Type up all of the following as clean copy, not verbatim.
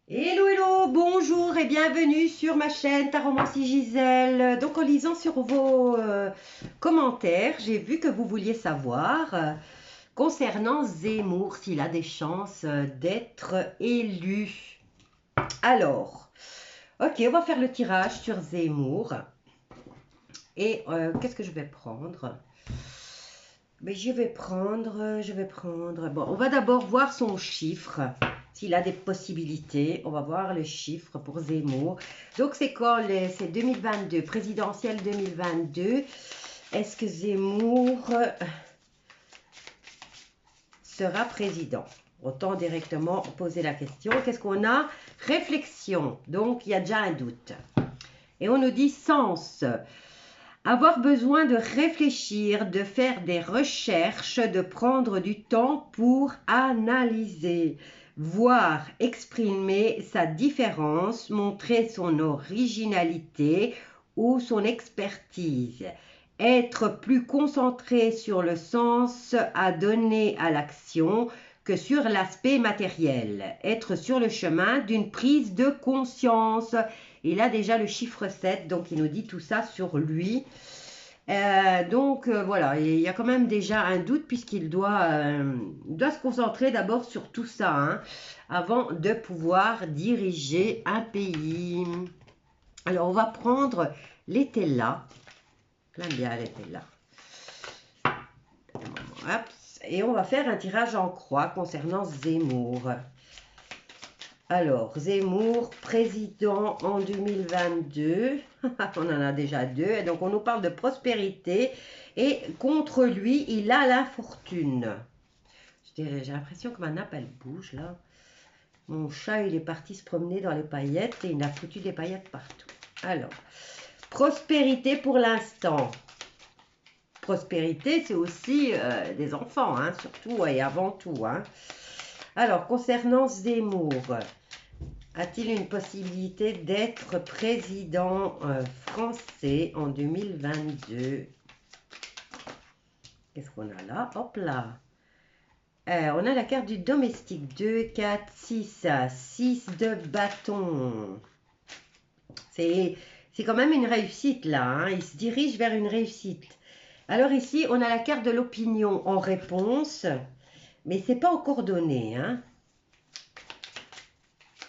Hello, hello, bonjour et bienvenue sur ma chaîne Taromancie Gisèle. Donc en lisant sur vos commentaires, j'ai vu que vous vouliez savoir concernant Zemmour s'il a des chances d'être élu. Alors, ok, on va faire le tirage sur Zemmour. Et qu'est-ce que je vais prendre? Mais je vais prendre. Bon, on va d'abord voir son chiffre. S'il a des possibilités, on va voir le chiffre pour Zemmour. Donc, c'est quand c'est 2022, présidentielle 2022. Est-ce que Zemmour sera président? Autant directement poser la question. Qu'est-ce qu'on a? Réflexion. Donc, il y a déjà un doute. Et on nous dit sens. Avoir besoin de réfléchir, de faire des recherches, de prendre du temps pour analyser, voir, exprimer sa différence, montrer son originalité ou son expertise. Être plus concentré sur le sens à donner à l'action que sur l'aspect matériel. Être sur le chemin d'une prise de conscience. Il a déjà le chiffre 7, donc il nous dit tout ça sur lui. Voilà, il y a quand même déjà un doute puisqu'il doit se concentrer d'abord sur tout ça hein, avant de pouvoir diriger un pays. Alors on va prendre l'Etella. J'aime bien l'Etella. Et on va faire un tirage en croix concernant Zemmour. Alors, Zemmour, président en 2022. On en a déjà deux. Et donc, on nous parle de prospérité. Et contre lui, il a l'infortune. J'ai l'impression que ma nappe, elle bouge là. Mon chat, il est parti se promener dans les paillettes et il a foutu des paillettes partout. Alors, prospérité pour l'instant. Prospérité, c'est aussi des enfants, hein, surtout et avant tout. Hein. Alors, concernant Zemmour, a-t-il une possibilité d'être président français en 2022? Qu'est-ce qu'on a là? Hop là. On a la carte du domestique. 2, 4, 6. 6 de bâton. C'est quand même une réussite là. Hein. Il se dirige vers une réussite. Alors ici, on a la carte de l'opinion en réponse. Mais c'est pas encore donné. Hein.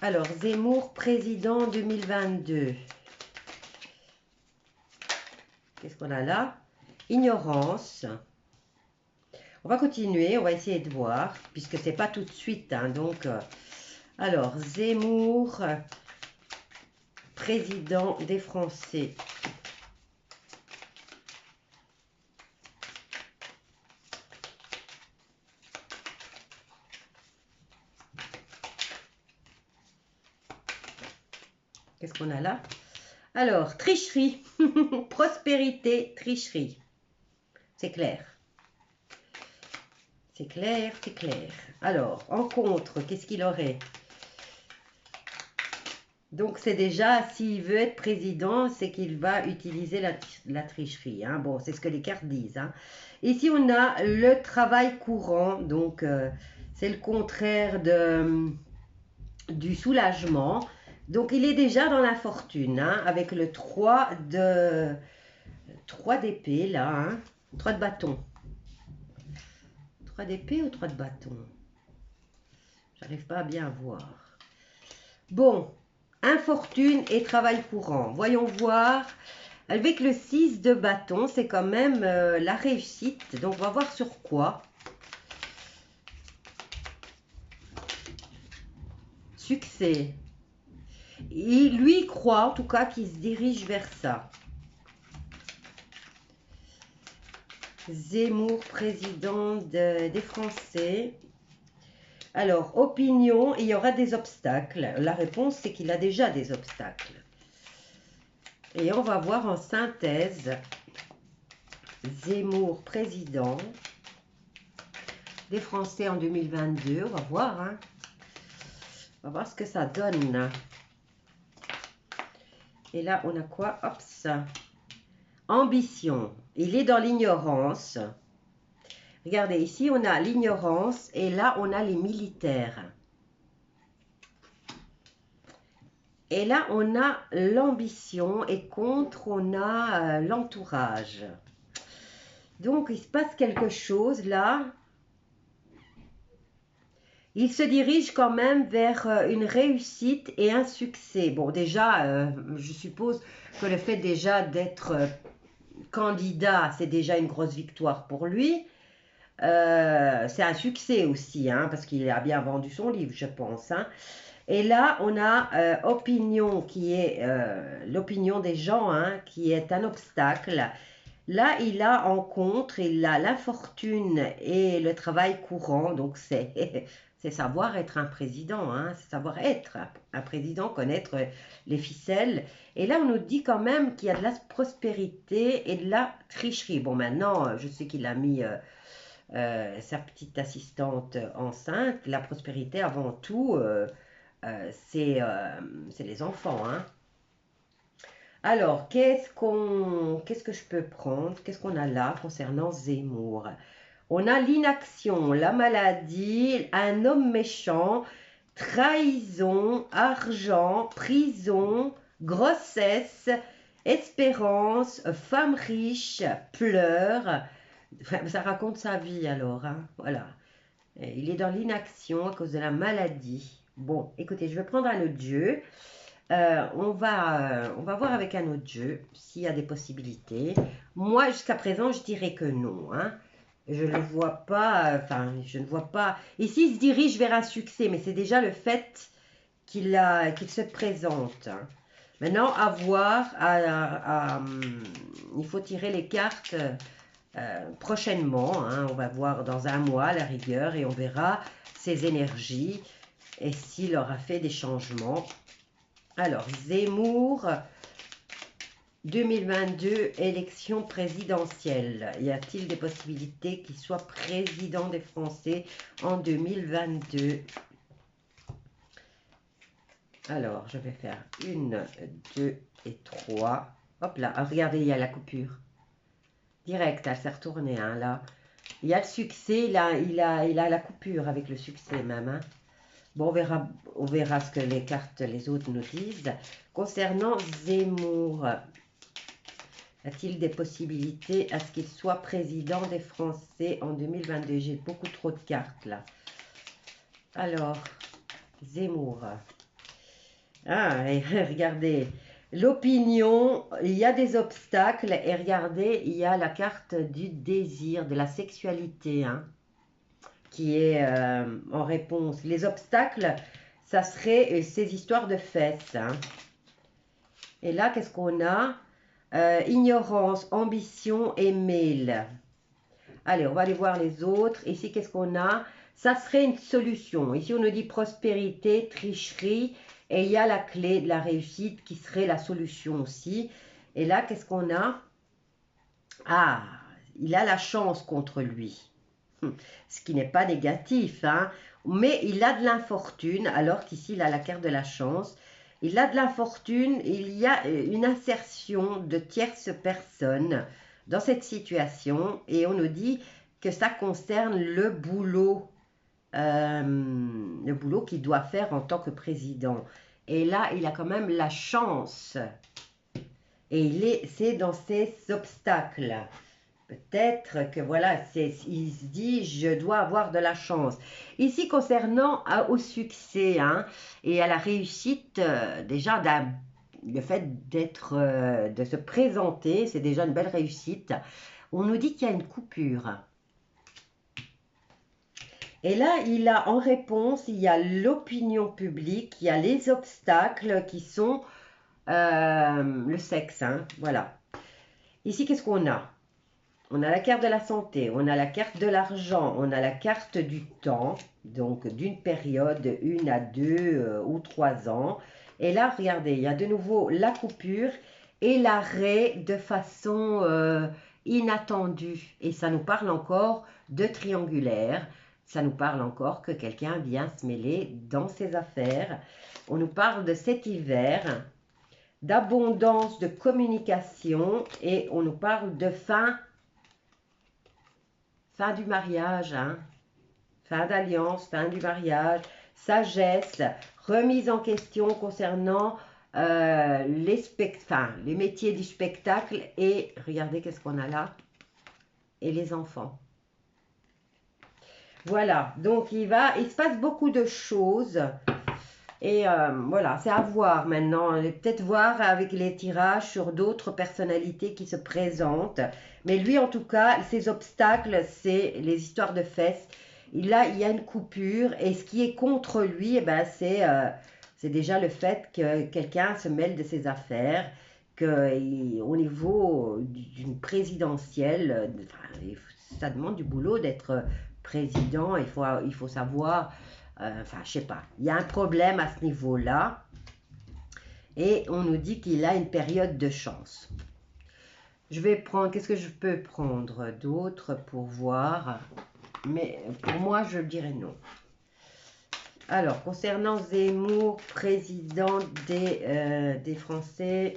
Alors, Zemmour, président 2022. Qu'est-ce qu'on a là? Ignorance. On va continuer, on va essayer de voir, puisque c'est pas tout de suite. Hein, donc, alors, Zemmour, président des Français. Qu'est-ce qu'on a là? Alors, tricherie, prospérité, tricherie. C'est clair. C'est clair, c'est clair. Alors, en contre, qu'est-ce qu'il aurait? Donc, c'est déjà, s'il veut être président, c'est qu'il va utiliser la tricherie. Hein. Bon, c'est ce que les cartes disent. Hein. Ici, on a le travail courant. Donc, c'est le contraire du soulagement. Donc, il est déjà dans la fortune, hein, avec le 3 d'épée, là. Hein. 3 de bâton. 3 d'épée ou 3 de bâton? J'arrive pas à bien voir. Bon, infortune et travail courant. Voyons voir. Avec le 6 de bâton, c'est quand même la réussite. Donc, on va voir sur quoi. Succès. Lui croit, en tout cas, qu'il se dirige vers ça. Zemmour, président des Français. Alors, opinion, il y aura des obstacles. La réponse, c'est qu'il a déjà des obstacles. Et on va voir en synthèse. Zemmour, président des Français en 2022. On va voir, hein. On va voir ce que ça donne. Et là, on a quoi? Hop, ça. Ambition. Il est dans l'ignorance. Regardez, ici, on a l'ignorance et là, on a les militaires. Et là, on a l'ambition et contre, on a l'entourage. Donc, il se passe quelque chose là. Il se dirige quand même vers une réussite et un succès. Bon, déjà, je suppose que le fait déjà d'être candidat, c'est déjà une grosse victoire pour lui. C'est un succès aussi, hein, parce qu'il a bien vendu son livre, je pense. Hein. Et là, on a opinion qui est l'opinion des gens, hein, qui est un obstacle. Là, il a en contre, il a l'infortune et le travail courant. Donc, c'est savoir être un président, hein, c'est savoir être un président, connaître les ficelles. Et là, on nous dit quand même qu'il y a de la prospérité et de la tricherie. Bon, maintenant, je sais qu'il a mis sa petite assistante enceinte. La prospérité, avant tout, c'est les enfants, hein. Alors, qu'est-ce que je peux prendre? Qu'est-ce qu'on a là concernant Zemmour? On a l'inaction, la maladie, un homme méchant, trahison, argent, prison, grossesse, espérance, femme riche, pleurs. Enfin, ça raconte sa vie alors, hein, voilà. Et il est dans l'inaction à cause de la maladie. Bon, écoutez, je vais prendre un autre jeu. On va voir avec un autre jeu s'il y a des possibilités. Moi, jusqu'à présent, je dirais que non. Hein. Je ne vois pas, enfin, je ne vois pas. Ici, il se dirige vers un succès, mais c'est déjà le fait qu'il se présente. Hein. Maintenant, à voir, il faut tirer les cartes prochainement. Hein. On va voir dans un mois, à la rigueur, et on verra ses énergies et s'il aura fait des changements. Alors, Zemmour, 2022, élection présidentielle. Y a-t-il des possibilités qu'il soit président des Français en 2022? Alors, je vais faire 1, 2 et 3. Hop là, regardez, il y a la coupure. Direct, elle s'est retournée, hein, là. Il y a le succès, il a la coupure avec le succès même, hein. Bon, on verra ce que les cartes, les autres nous disent. Concernant Zemmour, a-t-il des possibilités à ce qu'il soit président des Français en 2022? J'ai beaucoup trop de cartes là. Alors, Zemmour. Ah, et regardez, l'opinion, il y a des obstacles. Et regardez, il y a la carte du désir, de la sexualité, hein, qui est en réponse. Les obstacles, ça serait ces histoires de fesses. Hein. Et là, qu'est-ce qu'on a? Ignorance, ambition et mail. Allez, on va aller voir les autres. Ici, qu'est-ce qu'on a? Ça serait une solution. Ici, on nous dit prospérité, tricherie. Et il y a la clé de la réussite qui serait la solution aussi. Et là, qu'est-ce qu'on a? Ah, il a la chance contre lui. Ce qui n'est pas négatif, hein. Mais il a de l'infortune, alors qu'ici, il a la carte de la chance. Il a de l'infortune, il y a une insertion de tierces personnes dans cette situation. Et on nous dit que ça concerne le boulot qu'il doit faire en tant que président. Et là, il a quand même la chance. Et c'est dans ces obstacles. Peut-être que voilà, il se dit, je dois avoir de la chance. Ici, concernant au succès hein, et à la réussite, déjà, le fait de se présenter, c'est déjà une belle réussite. On nous dit qu'il y a une coupure. Et là, il a en réponse, il y a l'opinion publique, il y a les obstacles qui sont le sexe. Hein, voilà. Ici, qu'est-ce qu'on a? On a la carte de la santé, on a la carte de l'argent, on a la carte du temps, donc d'une période 1 à 2 ou 3 ans. Et là, regardez, il y a de nouveau la coupure et l'arrêt de façon inattendue. Et ça nous parle encore de triangulaire. Ça nous parle encore que quelqu'un vient se mêler dans ses affaires. On nous parle de cet hiver, d'abondance de communication et on nous parle de fin du mariage, hein. Fin d'alliance, fin du mariage, sagesse, remise en question concernant les métiers du spectacle et, regardez qu'est-ce qu'on a là, et les enfants. Voilà, donc il se passe beaucoup de choses. Et voilà, c'est à voir maintenant. Peut-être voir avec les tirages sur d'autres personnalités qui se présentent. Mais lui, en tout cas, ses obstacles, c'est les histoires de fesses. Il y a une coupure. Et ce qui est contre lui, eh ben, c'est déjà le fait que quelqu'un se mêle de ses affaires. Qu'au niveau d'une présidentielle, ça demande du boulot d'être président. Il faut savoir... enfin, je sais pas. Il y a un problème à ce niveau-là. Et on nous dit qu'il a une période de chance. Je vais prendre... Qu'est-ce que je peux prendre d'autre pour voir? Mais pour moi, je dirais non. Alors, concernant Zemmour, président des Français,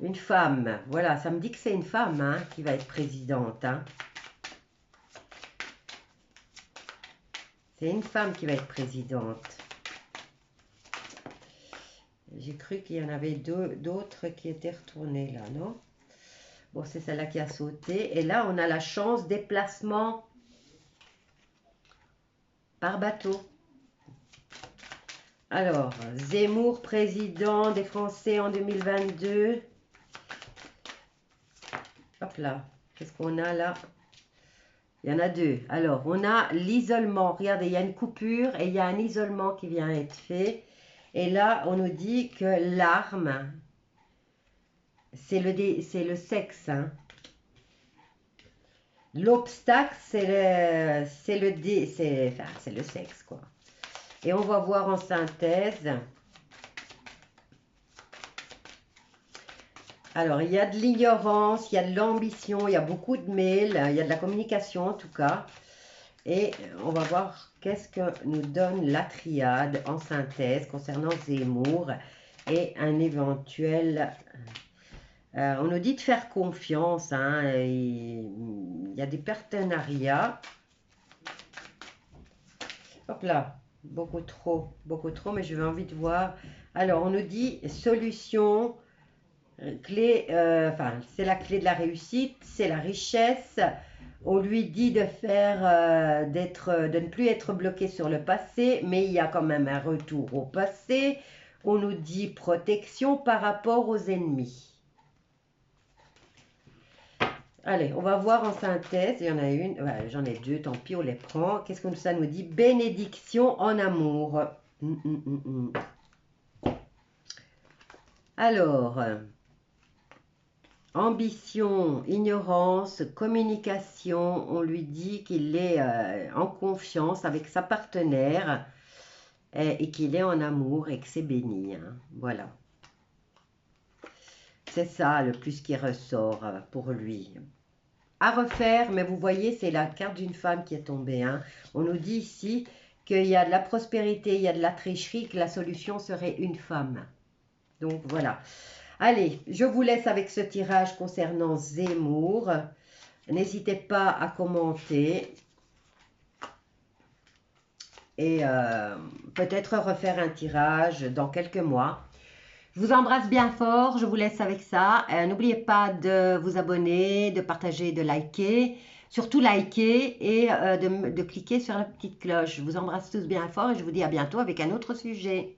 une femme. Voilà, ça me dit que c'est une femme hein, qui va être présidente. Hein. C'est une femme qui va être présidente. J'ai cru qu'il y en avait d'autres qui étaient retournées là, non? Bon, c'est celle-là qui a sauté. Et là, on a la chance déplacement par bateau. Alors, Zemmour, président des Français en 2022. Hop là, qu'est-ce qu'on a là? Il y en a deux. Alors, on a l'isolement. Regardez, il y a une coupure et il y a un isolement qui vient être fait. Et là, on nous dit que l'arme, c'est le sexe. Hein. L'obstacle, c'est le sexe, quoi. Et on va voir en synthèse. Alors, il y a de l'ignorance, il y a de l'ambition, il y a beaucoup de mails, il y a de la communication en tout cas. Et on va voir qu'est-ce que nous donne la triade en synthèse concernant Zemmour et un éventuel... on nous dit de faire confiance, hein, il y a des partenariats. Hop là, beaucoup trop, mais je vais envie de voir. Alors, on nous dit solution... Clé, c'est la clé de la réussite, c'est la richesse. On lui dit de de ne plus être bloqué sur le passé, mais il y a quand même un retour au passé. On nous dit protection par rapport aux ennemis. Allez, on va voir en synthèse. Il y en a une, ouais, j'en ai deux, tant pis, on les prend. Qu'est-ce que ça nous dit? Bénédiction en amour. Alors... ambition, ignorance, communication, on lui dit qu'il est en confiance avec sa partenaire et qu'il est en amour et que c'est béni. Hein. Voilà. C'est ça le plus qui ressort pour lui. À refaire, mais vous voyez, c'est la carte d'une femme qui est tombée. Hein. On nous dit ici qu'il y a de la prospérité, il y a de la tricherie, que la solution serait une femme. Donc voilà. Allez, je vous laisse avec ce tirage concernant Zemmour. N'hésitez pas à commenter. Et peut-être refaire un tirage dans quelques mois. Je vous embrasse bien fort. Je vous laisse avec ça. N'oubliez pas de vous abonner, de partager, de liker. Surtout liker et de cliquer sur la petite cloche. Je vous embrasse tous bien fort et je vous dis à bientôt avec un autre sujet.